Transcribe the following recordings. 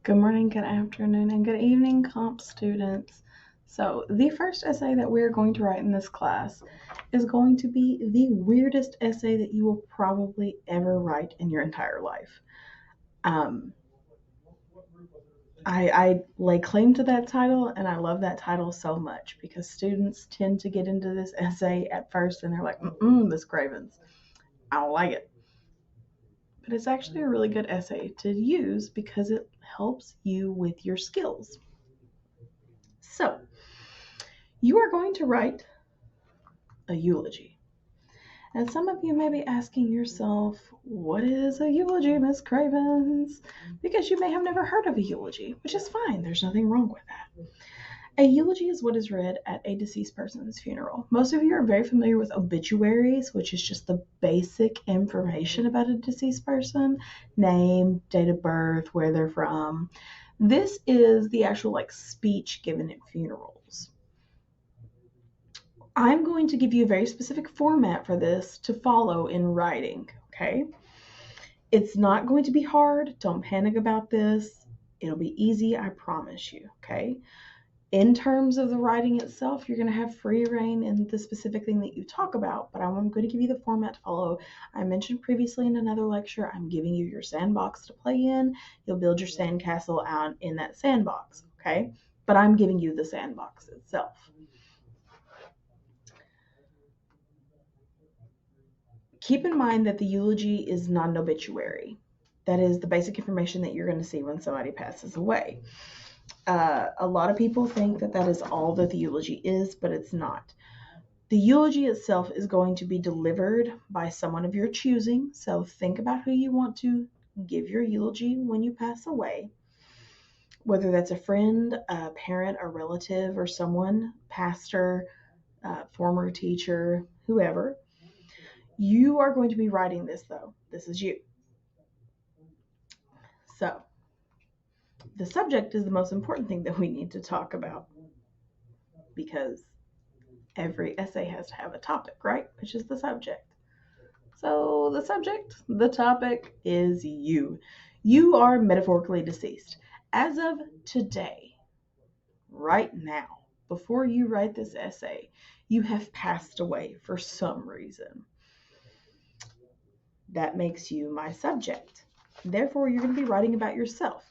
Good morning, good afternoon, and good evening, comp students. So, the first essay that we're going to write in this class is going to be the weirdest essay that you will probably ever write in your entire life. Um, I lay claim to that title, and I love that title so much because students tend to get into this essay at first and they're like, Miss Cravens, I don't like it. But it's actually a really good essay to use because it helps you with your skills. So, you are going to write a eulogy. And some of you may be asking yourself, what is a eulogy, Miss Cravens? Because you may have never heard of a eulogy, which is fine. There's nothing wrong with that. A eulogy is what is read at a deceased person's funeral. Most of you are very familiar with obituaries, which is just the basic information about a deceased person: name, date of birth, where they're from. This is the actual speech given at funerals. I'm going to give you a very specific format for this to follow in writing, okay? It's not going to be hard. Don't panic about this. It'll be easy, I promise you, okay? In terms of the writing itself, you're going to have free reign in the specific thing that you talk about, but I'm going to give you the format to follow. I mentioned previously in another lecture, I'm giving you your sandbox to play in. You'll build your sandcastle out in that sandbox, okay? But I'm giving you the sandbox itself. Keep in mind that the eulogy is not an obituary. That is the basic information that you're going to see when somebody passes away. A lot of people think that that is all that the eulogy is, but it's not. The eulogy itself is going to be delivered by someone of your choosing, so think about who you want to give your eulogy when you pass away. Whether that's a friend, a parent, a relative, or someone, pastor, former teacher, whoever. You are going to be writing this, though. This is you. So, the subject is the most important thing that we need to talk about because every essay has to have a topic, right? Which is the subject. So, the topic is you. You are metaphorically deceased. As of today, right now, before you write this essay, you have passed away for some reason. That makes you my subject. Therefore, you're going to be writing about yourself.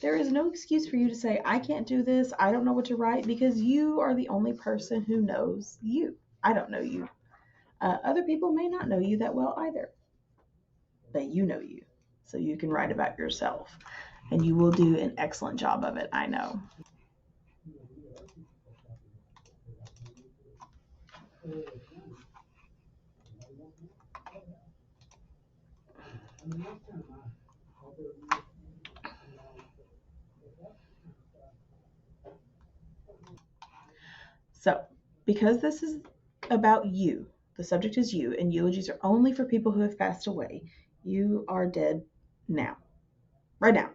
There is no excuse for you to say, I can't do this, I don't know what to write, because you are the only person who knows you. I don't know you. Other people may not know you that well either, but you know you. So you can write about yourself, and you will do an excellent job of it, I know. So, because this is about you, the subject is you, and eulogies are only for people who have passed away. You are dead now, right now.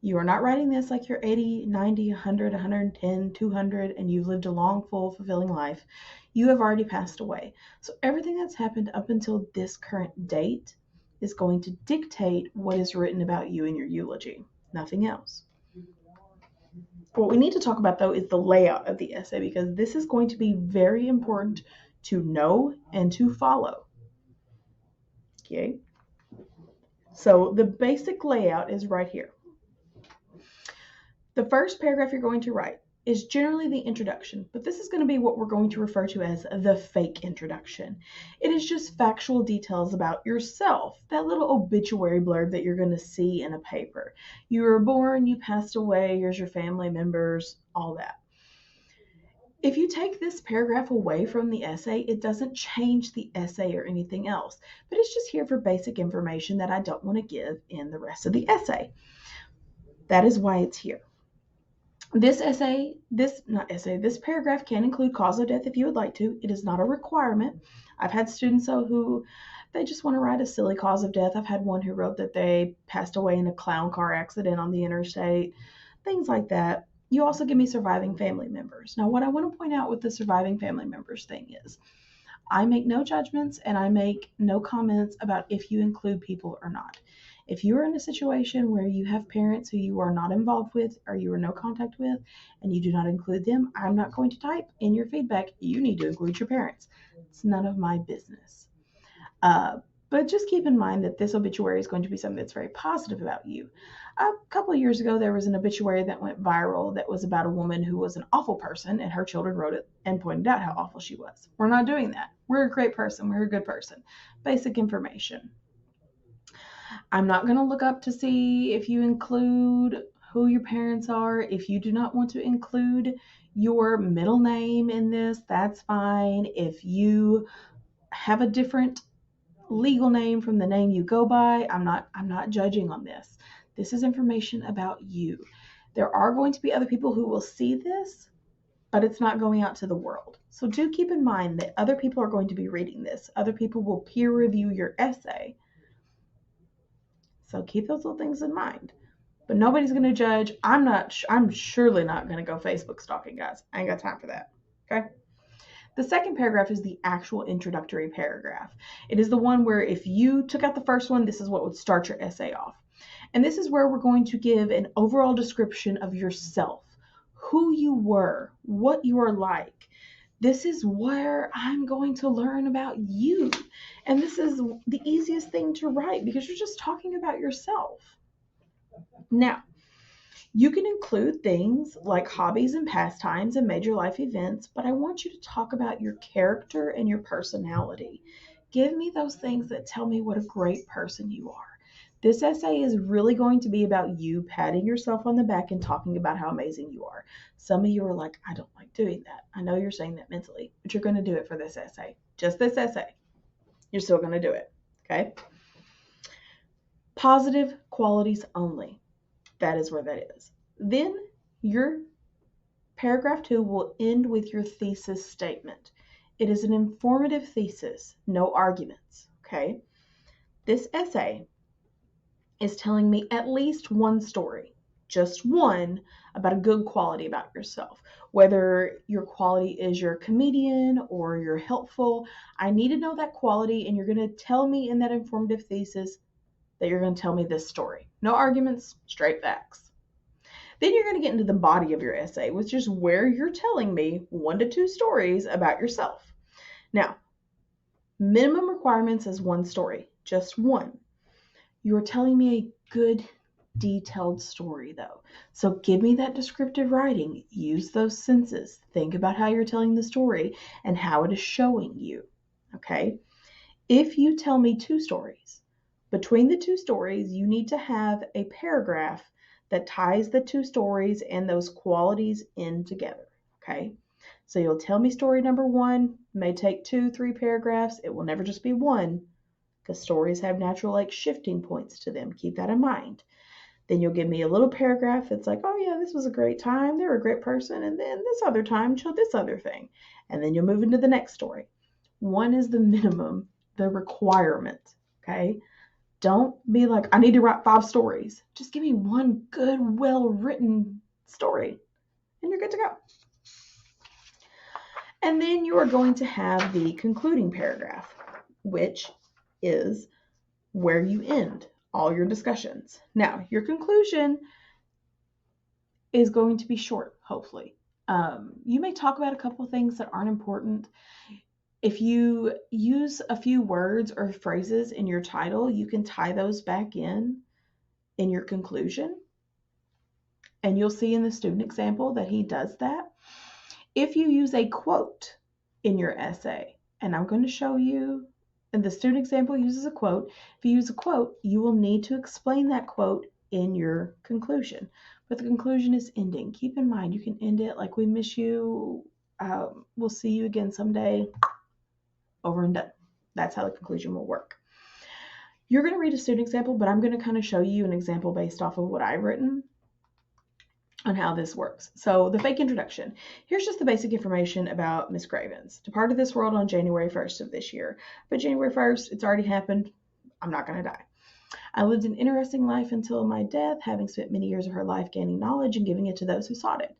You are not writing this like you're 80, 90, 100, 110, 200, and you've lived a long, full, fulfilling life. You have already passed away. So everything that's happened up until this current date is going to dictate what is written about you in your eulogy, nothing else. What we need to talk about, though, is the layout of the essay because this is going to be very important to know and to follow. Okay? So the basic layout is right here. The first paragraph you're going to write is generally the introduction, but this is going to be what we're going to refer to as the fake introduction. It is just factual details about yourself, that little obituary blurb that you're going to see in a paper. You were born, you passed away, here's your family members, all that. If you take this paragraph away from the essay, it doesn't change the essay or anything else, but it's just here for basic information that I don't want to give in the rest of the essay. That is why it's here. This paragraph can include cause of death if you would like to. It is not a requirement. I've had students who they just want to write a silly cause of death. I've had one who wrote that they passed away in a clown car accident on the interstate, things like that. You also give me surviving family members. Now, what I want to point out with the surviving family members thing is I make no judgments and I make no comments about if you include people or not. If you are in a situation where you have parents who you are not involved with or you are no contact with and you do not include them, I'm not going to type in your feedback, you need to include your parents. It's none of my business. Uh, but just keep in mind that this obituary is going to be something that's very positive about you. A couple of years ago, there was an obituary that went viral that was about a woman who was an awful person, and her children wrote it and pointed out how awful she was. We're not doing that. We're a great person. We're a good person. Basic information. I'm not going to look up to see if you include who your parents are. If you do not want to include your middle name in this, that's fine. If you have a different legal name from the name you go by, I'm not judging on this. This is information about you. There are going to be other people who will see this, but it's not going out to the world. So do keep in mind that other people are going to be reading this. Other people will peer review your essay. So keep those little things in mind. But nobody's going to judge. I'm surely not going to go Facebook stalking, guys. I ain't got time for that. Okay? The second paragraph is the actual introductory paragraph. It is the one where if you took out the first one, this is what would start your essay off. And this is where we're going to give an overall description of yourself, who you were, what you are like. This is where I'm going to learn about you. And this is the easiest thing to write because you're just talking about yourself. Now, you can include things like hobbies and pastimes and major life events, but I want you to talk about your character and your personality. Give me those things that tell me what a great person you are. This essay is really going to be about you patting yourself on the back and talking about how amazing you are. Some of you are like, I don't like doing that. I know you're saying that mentally, but you're going to do it for this essay. Just this essay. You're still going to do it. Okay? Positive qualities only. That is where that is. Then your paragraph 2 will end with your thesis statement. It is an informative thesis, no arguments. Okay? This essay is telling me at least one story, just one, about a good quality about yourself. Whether your quality is you're a comedian or you're helpful, I need to know that quality, and you're going to tell me in that informative thesis that you're going to tell me this story. No arguments, straight facts. Then you're going to get into the body of your essay, which is where you're telling me 1 to 2 stories about yourself. Now, minimum requirements is 1 story, just 1. You're telling me a good, detailed story, though. So give me that descriptive writing. Use those senses. Think about how you're telling the story and how it is showing you. Okay? If you tell me 2 stories, between the 2 stories, you need to have a paragraph that ties the 2 stories and those qualities in together. Okay? So you'll tell me story number 1, may take 2, 3 paragraphs. It will never just be 1. Because stories have natural shifting points to them. Keep that in mind. Then you'll give me a little paragraph that's like, oh yeah, this was a great time. They were a great person. And then this other time, show this other thing. And then you'll move into the next story. 1 is the minimum, the requirement. Okay? Don't be like, I need to write 5 stories. Just give me 1 good, well-written story. And you're good to go. And then you are going to have the concluding paragraph, which is where you end all your discussions. Now, your conclusion is going to be short, hopefully. You may talk about a couple of things that aren't important. If you use a few words or phrases in your title, you can tie those back in your conclusion. And you'll see in the student example that he does that. If you use a quote in your essay, and I'm going to show you, and the student example uses a quote. If you use a quote, you will need to explain that quote in your conclusion. But the conclusion is ending. Keep in mind, you can end it like, we miss you. We'll see you again someday. Over and done. That's how the conclusion will work. You're going to read a student example, but I'm going to kind of show you an example based off of what I've written on how this works. So the fake introduction. Here's just the basic information about Miss Cravens. Departed this world on January 1st of this year. But January 1st, it's already happened. I'm not going to die. I lived an interesting life until my death, having spent many years of her life gaining knowledge and giving it to those who sought it.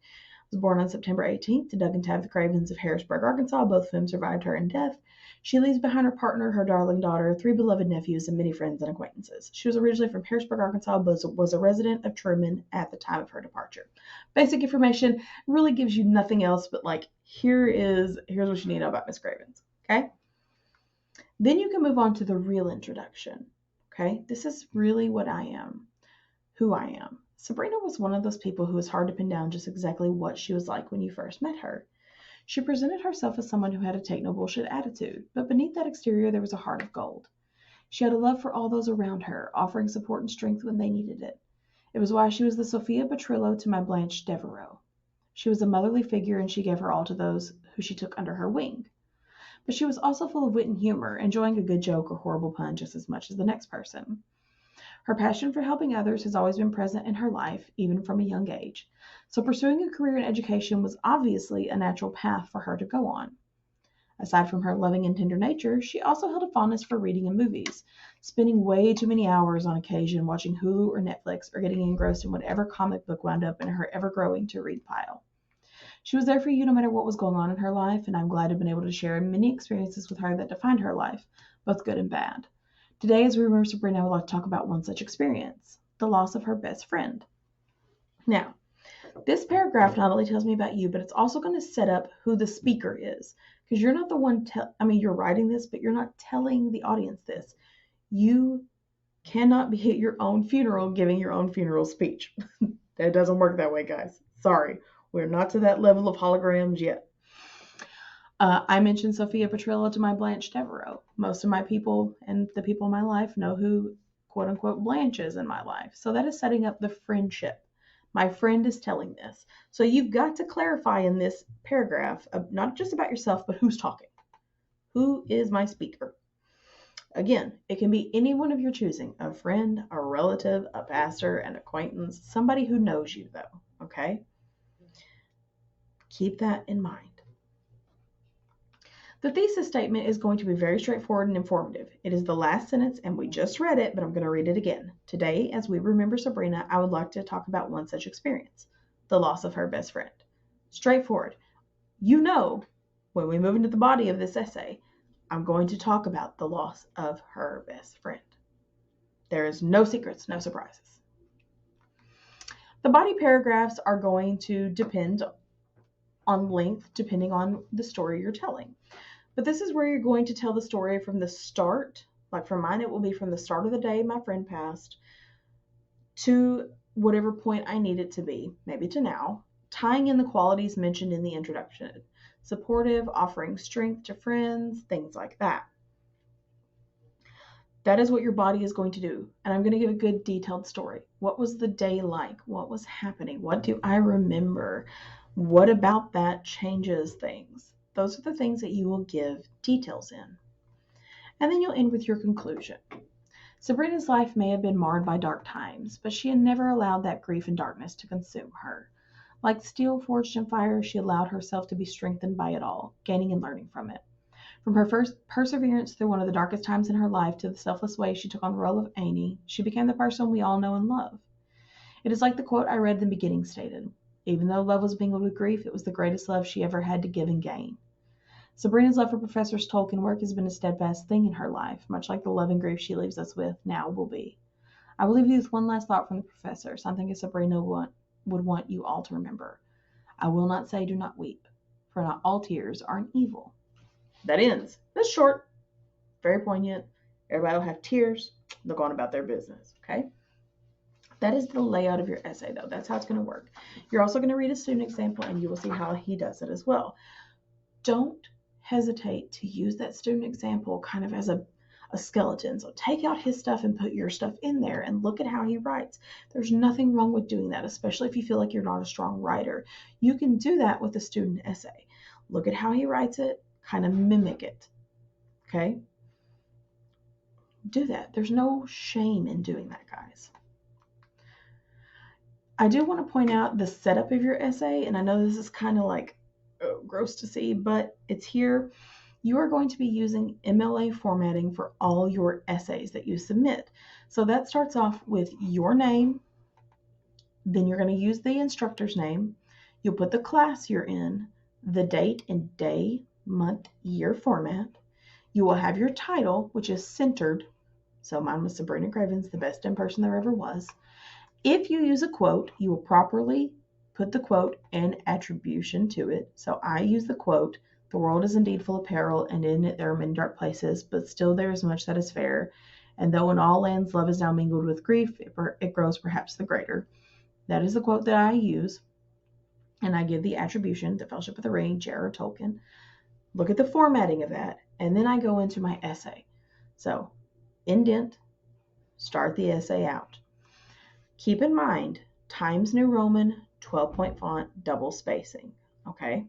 Was born on September 18th to Doug and Tabitha Cravens of Harrisburg, Arkansas, both of whom survived her in death. She leaves behind her partner, her darling daughter, 3 beloved nephews, and many friends and acquaintances. She was originally from Harrisburg, Arkansas, but was a resident of Truman at the time of her departure. Basic information really gives you nothing else, but like here's what you need to know about Miss Cravens. Okay? Then you can move on to the real introduction. Okay? This is really what I am, who I am. Sabrina was one of those people who was hard to pin down just exactly what she was like when you first met her. She presented herself as someone who had a take no bullshit attitude, but beneath that exterior there was a heart of gold. She had a love for all those around her, offering support and strength when they needed it. It was why she was the Sophia Petrillo to my Blanche Devereaux. She was a motherly figure, and she gave her all to those who she took under her wing. But she was also full of wit and humor, enjoying a good joke or horrible pun just as much as the next person. Her passion for helping others has always been present in her life, even from a young age. So pursuing a career in education was obviously a natural path for her to go on. Aside from her loving and tender nature, she also held a fondness for reading and movies, spending way too many hours on occasion watching Hulu or Netflix or getting engrossed in whatever comic book wound up in her ever-growing to-read pile. She was there for you no matter what was going on in her life, and I'm glad to have been able to share many experiences with her that defined her life, both good and bad. Today, as we remember Sabrina, I would like to talk about one such experience, the loss of her best friend. Now, this paragraph not only tells me about you, but it's also going to set up who the speaker is, because you're not the one, you're writing this, but you're not telling the audience this. You cannot be at your own funeral giving your own funeral speech. That doesn't work that way, guys. Sorry. We're not to that level of holograms yet. I mentioned Sophia Petrillo to my Blanche Devereaux. Most of my people and the people in my life know who, quote unquote, Blanche is in my life. So that is setting up the friendship. My friend is telling this. So you've got to clarify in this paragraph, not just about yourself, but who's talking. Who is my speaker? Again, it can be anyone of your choosing, a friend, a relative, a pastor, an acquaintance, somebody who knows you, though, okay? Keep that in mind. The thesis statement is going to be very straightforward and informative. It is the last sentence, and we just read it, but I'm going to read it again. Today, as we remember Sabrina, I would like to talk about one such experience, the loss of her best friend. Straightforward. You know, when we move into the body of this essay, I'm going to talk about the loss of her best friend. There is no secrets, no surprises. The body paragraphs are going to depend on length, depending on the story you're telling. But this is where you're going to tell the story from the start. Like for mine, it will be from the start of the day my friend passed to whatever point I need it to be, maybe to now, tying in the qualities mentioned in the introduction. Supportive, offering strength to friends, things like that. That is what your body is going to do. And I'm going to give a good detailed story. What was the day like? What was happening? What do I remember? What about that changes things? Those are the things that you will give details in. And then you'll end with your conclusion. Sabrina's life may have been marred by dark times, but she had never allowed that grief and darkness to consume her. Like steel forged in fire, she allowed herself to be strengthened by it all, gaining and learning from it. From her first perseverance through one of the darkest times in her life to the selfless way she took on the role of Annie, she became the person we all know and love. It is like the quote I read in the beginning stated, even though love was mingled with grief, it was the greatest love she ever had to give and gain. Sabrina's love for Professor Tolkien's work has been a steadfast thing in her life, much like the love and grief she leaves us with now will be. I will leave you with one last thought from the professor, something Sabrina would want you all to remember. I will not say do not weep, for not all tears are an evil. That ends. That's short, very poignant. Everybody will have tears. They're going about their business, okay? That is the layout of your essay, though. That's how it's going to work. You're also going to read a student example, and you will see how he does it as well. Don't hesitate to use that student example kind of as a skeleton. So take out his stuff and put your stuff in there and look at how he writes. There's nothing wrong with doing that, especially if you feel like you're not a strong writer. You can do that with a student essay. Look at how he writes it, kind of mimic it, okay? Do that. There's no shame in doing that, guys. I do want to point out the setup of your essay, and I know this is kind of like gross to see, but it's here. You are going to be using MLA formatting for all your essays that you submit. So that starts off with your name, then you're going to use the instructor's name. You'll put the class you're in, the date in day, month, year format. You will have your title, which is centered. So mine was Sabrina Cravens, the best in person there ever was. If you use a quote, you will properly put the quote and attribution to it. So I use the quote, "The world is indeed full of peril, and in it there are many dark places, but still there is much that is fair. And though in all lands love is now mingled with grief, it grows perhaps the greater." That is the quote that I use. And I give the attribution, the Fellowship of the Ring, J.R.R. Tolkien. Look at the formatting of that. And then I go into my essay. So indent, start the essay out. Keep in mind, Times New Roman, 12-point font, double spacing, okay?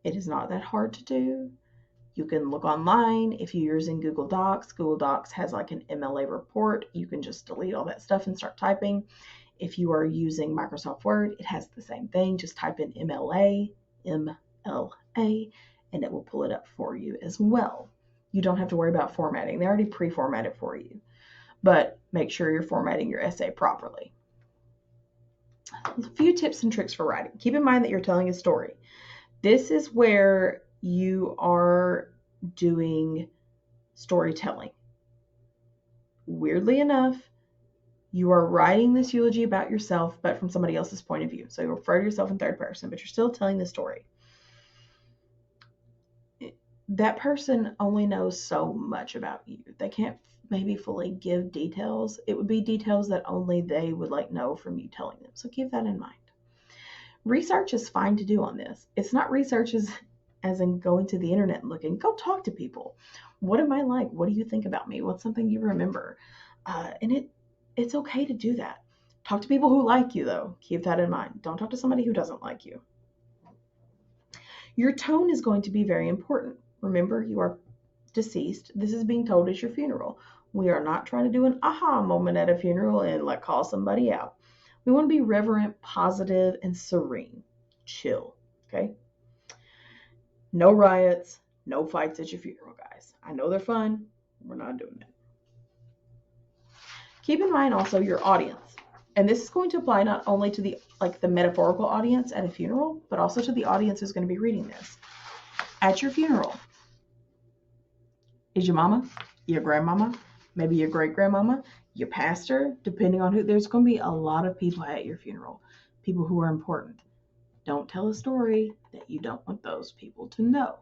It is not that hard to do. You can look online. If you're using Google Docs has like an MLA report. You can just delete all that stuff and start typing. If you are using Microsoft Word, it has the same thing. Just type in MLA, and it will pull it up for you as well. You don't have to worry about formatting. They already pre-formatted for you. But make sure you're formatting your essay properly. A few tips and tricks for writing. Keep in mind that you're telling a story. This is where you are doing storytelling. Weirdly enough, you are writing this eulogy about yourself, but from somebody else's point of view. So you refer to yourself in third person, but you're still telling the story. That person only knows so much about you. They can't maybe fully give details. It would be details that only they would like know from you telling them. So keep that in mind. Research is fine to do on this. It's not research as in going to the internet and looking. Go talk to people. What am I like? What do you think about me? What's something you remember? And it's okay to do that. Talk to people who like you, though. Keep that in mind. Don't talk to somebody who doesn't like you. Your tone is going to be very important. Remember, you are deceased. This is being told as your funeral. We are not trying to do an aha moment at a funeral and like call somebody out. We want to be reverent, positive, and serene. Chill, okay? No riots, no fights at your funeral, guys. I know they're fun. We're not doing that. Keep in mind also your audience. And this is going to apply not only to the metaphorical audience at a funeral, but also to the audience who's going to be reading this. At your funeral, is your mama, your grandmama, maybe your great-grandmama, your pastor, depending on who. There's going to be a lot of people at your funeral, people who are important. Don't tell a story that you don't want those people to know.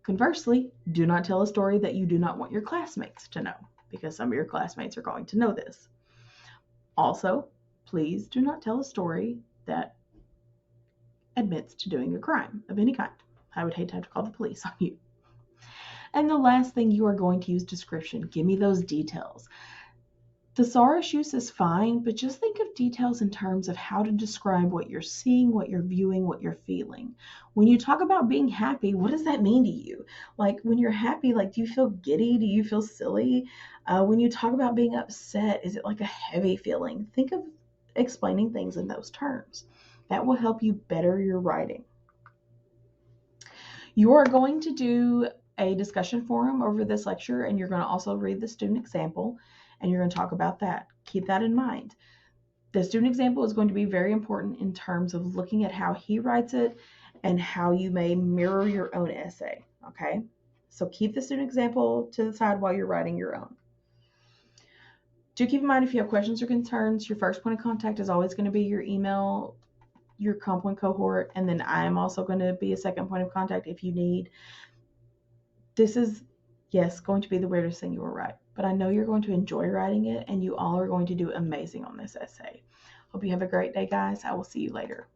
Conversely, do not tell a story that you do not want your classmates to know, because some of your classmates are going to know this. Also, please do not tell a story that admits to doing a crime of any kind. I would hate to have to call the police on you. And the last thing, you are going to use description. Give me those details. Thesaurus use is fine, but just think of details in terms of how to describe what you're seeing, what you're viewing, what you're feeling. When you talk about being happy, what does that mean to you? Like when you're happy, like do you feel giddy? Do you feel silly? When you talk about being upset, is it like a heavy feeling? Think of explaining things in those terms. That will help you better your writing. You are going to do a discussion forum over this lecture, and you're going to also read the student example, and you're going to talk about that. Keep that in mind. The student example is going to be very important in terms of looking at how he writes it and how you may mirror your own essay, okay? So keep the student example to the side while you're writing your own. Do keep in mind, if you have questions or concerns, your first point of contact is always going to be your email, your Comp 1 cohort, and then I'm also going to be a second point of contact if you need. This is, yes, going to be the weirdest thing you will write, but I know you're going to enjoy writing it, and you all are going to do amazing on this essay. Hope you have a great day, guys. I will see you later.